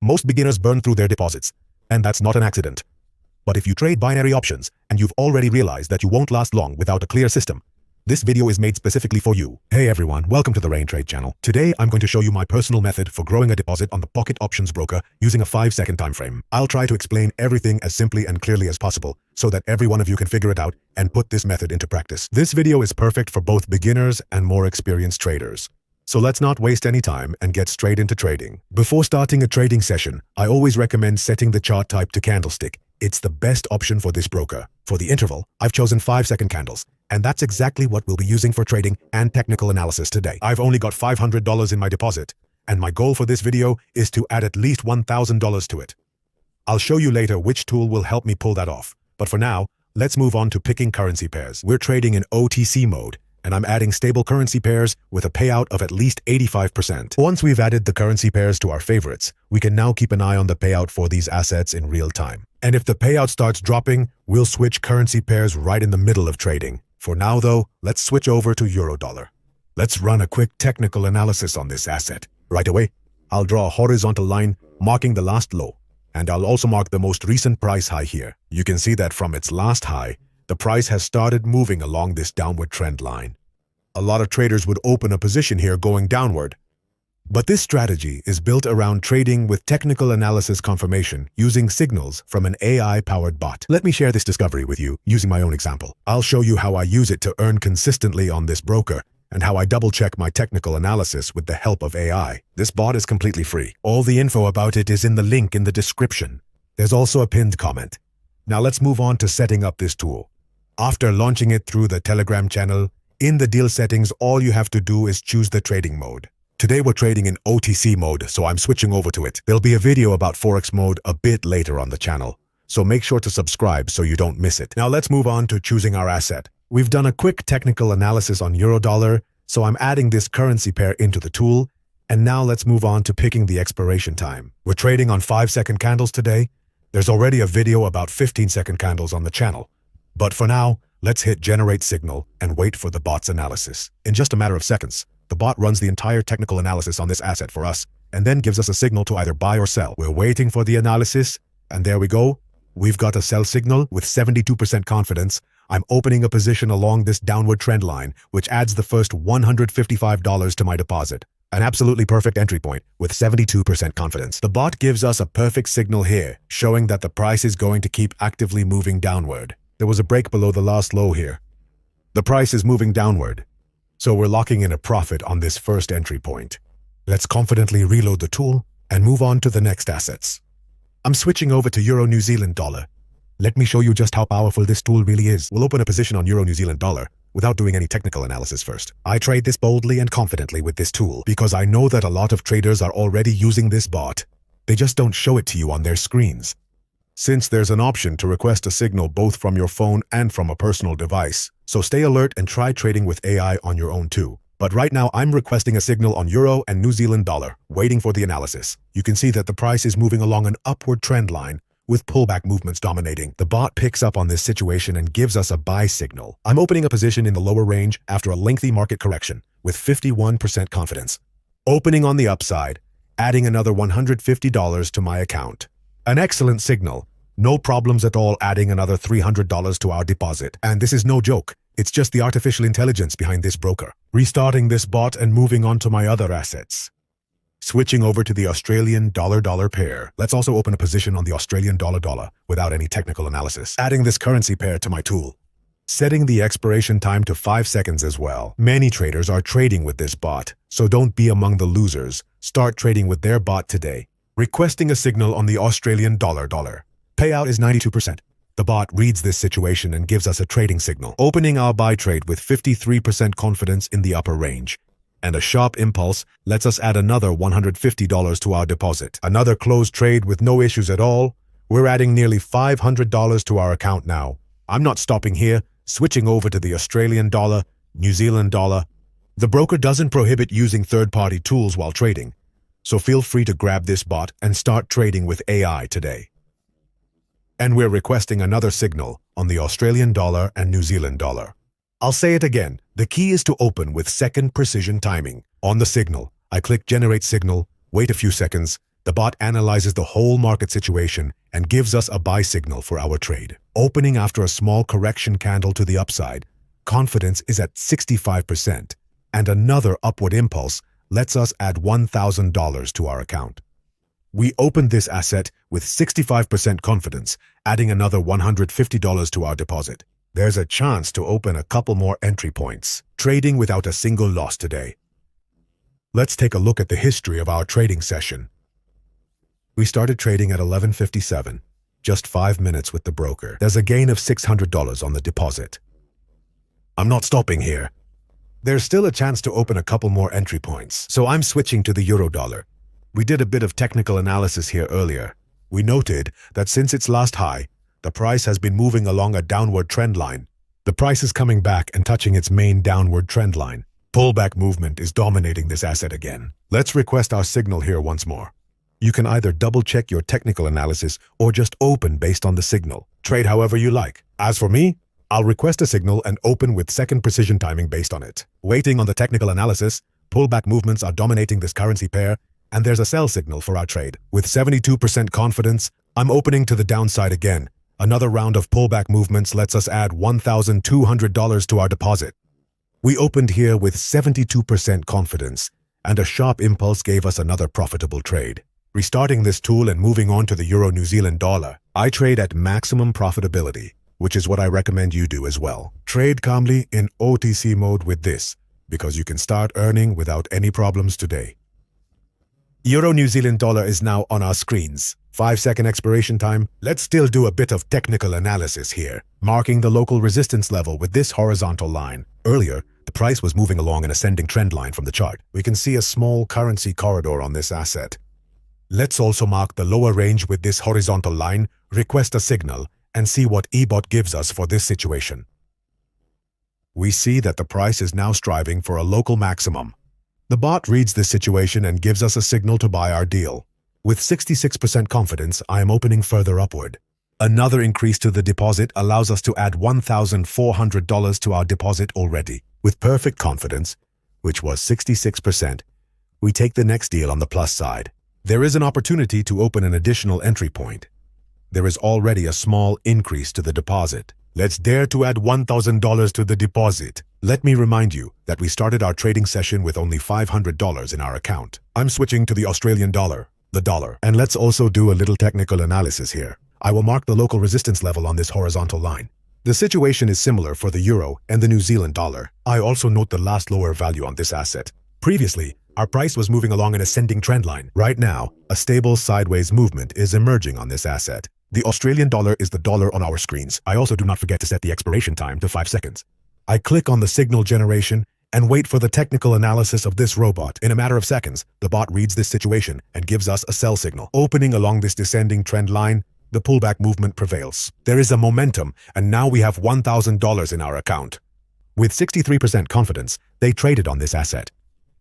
Most beginners burn through their deposits, and that's not an accident. But if you trade binary options and you've already realized that you won't last long without a clear system, this video is made specifically for you. Hey everyone, welcome to the Rain Trade channel. Today I'm going to show you my personal method for growing a deposit on the Pocket Options broker using a 5-second time frame. I'll try to explain everything as simply and clearly as possible so that every one of you can figure it out and put this method into practice. This video is perfect for both beginners and more experienced traders. So let's not waste any time and get straight into trading. Before starting a trading session, I always recommend setting the chart type to candlestick. It's the best option for this broker. For the interval, I've chosen 5-second candles, and that's exactly what we'll be using for trading and technical analysis today. I've only got $500 in my deposit, and my goal for this video is to add at least $1,000 to it. I'll show you later which tool will help me pull that off, but for now, let's move on to picking currency pairs. We're trading in OTC mode, and I'm adding stable currency pairs with a payout of at least 85%. Once we've added the currency pairs to our favorites, we can now keep an eye on the payout for these assets in real time. And if the payout starts dropping, we'll switch currency pairs right in the middle of trading. For now though, let's switch over to Euro-Dollar. Let's run a quick technical analysis on this asset. Right away, I'll draw a horizontal line marking the last low, and I'll also mark the most recent price high here. You can see that from its last high, the price has started moving along this downward trend line. A lot of traders would open a position here going downward. But this strategy is built around trading with technical analysis confirmation using signals from an AI-powered bot. Let me share this discovery with you using my own example. I'll show you how I use it to earn consistently on this broker and how I double-check my technical analysis with the help of AI. This bot is completely free. All the info about it is in the link in the description. There's also a pinned comment. Now let's move on to setting up this tool. After launching it through the Telegram channel, in the deal settings, all you have to do is choose the trading mode. Today we're trading in OTC mode, so I'm switching over to it. There'll be a video about Forex mode a bit later on the channel, so make sure to subscribe so you don't miss it. Now let's move on to choosing our asset. We've done a quick technical analysis on Euro-Dollar, so I'm adding this currency pair into the tool, and now let's move on to picking the expiration time. We're trading on 5-second candles today. There's already a video about 15-second candles on the channel. But for now, let's hit Generate Signal and wait for the bot's analysis. In just a matter of seconds, the bot runs the entire technical analysis on this asset for us and then gives us a signal to either buy or sell. We're waiting for the analysis, and there we go. We've got a sell signal with 72% confidence. I'm opening a position along this downward trend line, which adds the first $155 to my deposit. An absolutely perfect entry point with 72% confidence. The bot gives us a perfect signal here, showing that the price is going to keep actively moving downward. There was a break below the last low here. The price is moving downward, so we're locking in a profit on this first entry point. Let's confidently reload the tool and move on to the next assets. I'm switching over to Euro New Zealand Dollar. Let me show you just how powerful this tool really is. We'll open a position on Euro New Zealand Dollar without doing any technical analysis first. I trade this boldly and confidently with this tool because I know that a lot of traders are already using this bot. They just don't show it to you on their screens. Since there's an option to request a signal both from your phone and from a personal device, so stay alert and try trading with AI on your own too. But right now I'm requesting a signal on Euro and New Zealand Dollar, waiting for the analysis. You can see that the price is moving along an upward trend line with pullback movements dominating. The bot picks up on this situation and gives us a buy signal. I'm opening a position in the lower range after a lengthy market correction with 51% confidence. Opening on the upside, adding another $150 to my account. An excellent signal. No problems at all adding another $300 to our deposit. And this is no joke. It's just the artificial intelligence behind this broker. Restarting this bot and moving on to my other assets. Switching over to the Australian dollar-dollar pair. Let's also open a position on the Australian dollar-dollar without any technical analysis. Adding this currency pair to my tool. Setting the expiration time to 5 seconds as well. Many traders are trading with this bot, so don't be among the losers. Start trading with their bot today. Requesting a signal on the Australian dollar-dollar. Payout is 92%. The bot reads this situation and gives us a trading signal. Opening our buy trade with 53% confidence in the upper range. And a sharp impulse lets us add another $150 to our deposit. Another closed trade with no issues at all. We're adding nearly $500 to our account now. I'm not stopping here, switching over to the Australian dollar, New Zealand dollar. The broker doesn't prohibit using third-party tools while trading, so feel free to grab this bot and start trading with AI today. And we're requesting another signal on the Australian dollar and New Zealand dollar. I'll say it again, the key is to open with second precision timing. On the signal, I click Generate Signal, wait a few seconds, The bot analyzes the whole market situation and gives us a buy signal for our trade. Opening after a small correction candle to the upside, confidence is at 65%, and another upward impulse lets us add $1,000 to our account. We opened this asset with 65% confidence, adding another $150 to our deposit. There's a chance to open a couple more entry points, trading without a single loss today. Let's take a look at the history of our trading session. We started trading at 11:57, just 5 minutes with the broker. There's a gain of $600 on the deposit. I'm not stopping here. There's still a chance to open a couple more entry points, so I'm switching to the euro-dollar. We did a bit of technical analysis here earlier. We noted that since its last high, the price has been moving along a downward trend line. The price is coming back and touching its main downward trend line. Pullback movement is dominating this asset again. Let's request our signal here once more. You can either double-check your technical analysis or just open based on the signal. Trade however you like. As for me, I'll request a signal and open with second precision timing based on it. Waiting on the technical analysis, pullback movements are dominating this currency pair, and there's a sell signal for our trade. With 72% confidence, I'm opening to the downside again. Another round of pullback movements lets us add $1,200 to our deposit. We opened here with 72% confidence, and a sharp impulse gave us another profitable trade. Restarting this tool and moving on to the Euro-New Zealand dollar, I trade at maximum profitability, which is what I recommend you do as well. Trade calmly in OTC mode with this, because you can start earning without any problems today. Euro-New Zealand dollar is now on our screens. 5-second expiration time. Let's still do a bit of technical analysis here, marking the local resistance level with this horizontal line. Earlier, the price was moving along an ascending trend line from the chart. We can see a small currency corridor on this asset. Let's also mark the lower range with this horizontal line, request a signal, and see what eBot gives us for this situation. We see that the price is now striving for a local maximum. The bot reads this situation and gives us a signal to buy our deal. With 66% confidence, I am opening further upward. Another increase to the deposit allows us to add $1,400 to our deposit already. With perfect confidence, which was 66%, we take the next deal on the plus side. There is an opportunity to open an additional entry point. There is already a small increase to the deposit. Let's dare to add $1,000 to the deposit. Let me remind you that we started our trading session with only $500 in our account. I'm switching to the Australian dollar, the dollar. And let's also do a little technical analysis here. I will mark the local resistance level on this horizontal line. The situation is similar for the euro and the New Zealand dollar. I also note the last lower value on this asset. Previously, our price was moving along an ascending trend line. Right now, a stable sideways movement is emerging on this asset. The Australian dollar is the dollar on our screens. I also do not forget to set the expiration time to 5 seconds. I click on the signal generation and wait for the technical analysis of this robot. In a matter of seconds, the bot reads this situation and gives us a sell signal. Opening along this descending trend line, the pullback movement prevails. There is a momentum, and now we have $1,000 in our account. With 63% confidence, they traded on this asset.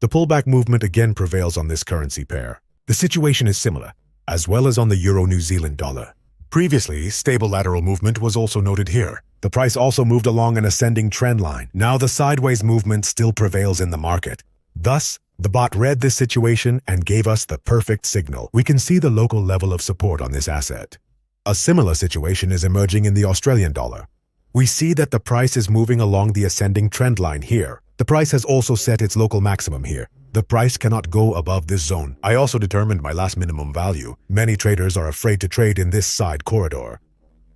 The pullback movement again prevails on this currency pair. The situation is similar, as well as on the Euro-New Zealand dollar. Previously, stable lateral movement was also noted here. The price also moved along an ascending trend line. Now the sideways movement still prevails in the market. Thus, the bot read this situation and gave us the perfect signal. We can see the local level of support on this asset. A similar situation is emerging in the Australian dollar. We see that the price is moving along the ascending trend line here. The price has also set its local maximum here. The price cannot go above this zone. I also determined my last minimum value. Many traders are afraid to trade in this side corridor.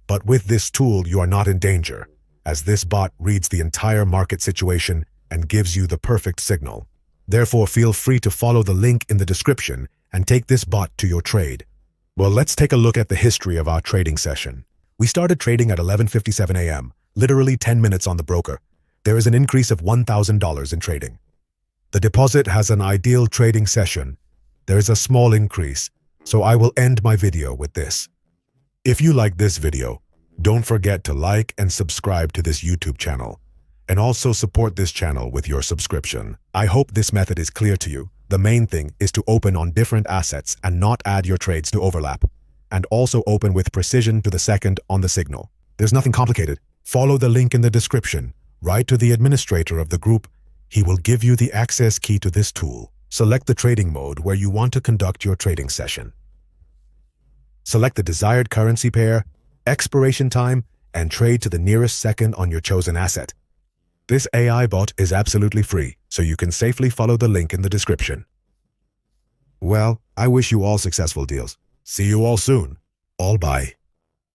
But with this tool, you are not in danger, as this bot reads the entire market situation and gives you the perfect signal. Therefore, feel free to follow the link in the description and take this bot to your trade. Well, let's take a look at the history of our trading session. We started trading at 11:57 a.m., literally 10 minutes on the broker. There is an increase of $1,000 in trading. The deposit has an ideal trading session. There is a small increase, so I will end my video with this. If you like this video, don't forget to like and subscribe to this YouTube channel, and also support this channel with your subscription. I hope this method is clear to you. The main thing is to open on different assets and not add your trades to overlap, and also open with precision to the second on the signal. There's nothing complicated. Follow the link in the description. Write to the administrator of the group. He will give you the access key to this tool. Select the trading mode where you want to conduct your trading session. Select the desired currency pair, expiration time, and trade to the nearest second on your chosen asset. This AI bot is absolutely free, so you can safely follow the link in the description. Well, I wish you all successful deals. See you all soon. All bye.